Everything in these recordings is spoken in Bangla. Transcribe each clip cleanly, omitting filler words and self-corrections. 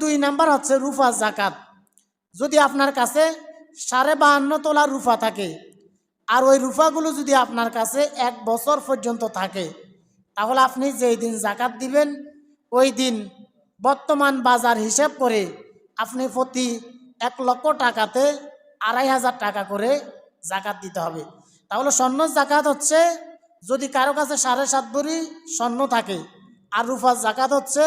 দুই নাম্বার হচ্ছে রুফা জাকাত। যদি আপনার কাছে 52.5 তোলা রুফা থাকে আর ওই রুফাগুলো যদি আপনার কাছে 1 বছর পর্যন্ত থাকে, তাহলে আপনি যেই দিন জাকাত দিবেন ওই দিন বর্তমান বাজার হিসাব করে আপনি প্রতি 1 লক্ষ টাকাতে 2,500 টাকা করে জাকাত দিতে হবে। তাহলে স্বর্ণ জাকাত হচ্ছে যদি কারো কাছে 7.5 ভরি স্বর্ণ থাকে, আর রুফার জাকাত হচ্ছে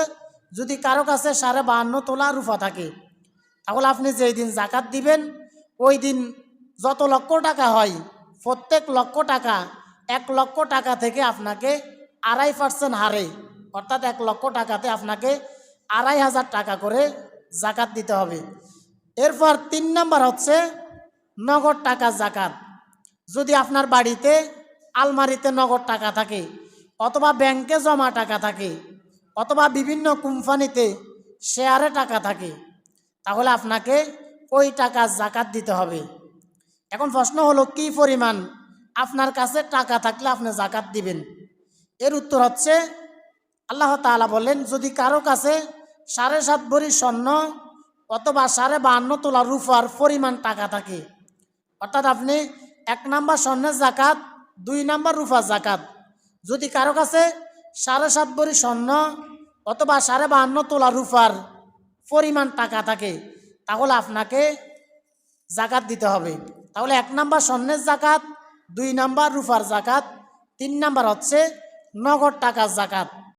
যদি কারো কাছে 52.5 তোলা রুফা থাকে, তাহলে আপনি যেই দিন জাকাত দিবেন ওই দিন যত লক্ষ টাকা হয় প্রত্যেক লক্ষ টাকা 1 লক্ষ টাকা থেকে আপনাকে 2.5% হারে, অর্থাৎ 1 লক্ষ টাকাতে আপনাকে 2,500 টাকা করে জাকাত দিতে হবে। এরপর 3 নাম্বার হচ্ছে নগদ টাকা জাকাত। যদি আপনার বাড়িতে আলমারিতে নগদ টাকা থাকে অথবা ব্যাংকে জমা টাকা থাকে অথবা বিভিন্ন কোম্পানিতে শেয়ারে টাকা থাকে, তাহলে আপনাকে ওই টাকা জাকাত দিতে হবে। এখন প্রশ্ন হলো কি পরিমাণ আপনার কাছে টাকা থাকলে আপনি জাকাত দিবেন? এর উত্তর হচ্ছে আল্লাহ তাআলা বলেন, যদি কারো কাছে 7.5 ভরি স্বর্ণ অথবা 52.5 তোলা রূপার পরিমাণ টাকা থাকে, অর্থাৎ আপনি 1 নাম্বার স্বর্ণের জাকাত, 2 নাম্বার রূপার জাকাত। যদি কারো কাছে 7.5 ভরি স্বর্ণ অথবা 52.5 তোলা রূপার পরিমাণ টাকা থাকে, তাহলে আপনাকে জাকাত দিতে হবে। তাহলে 1 নাম্বার স্বর্ণের জাকাত, 2 নাম্বার রূপার জাকাত, 3 নাম্বার হচ্ছে নগদ টাকার জাকাত।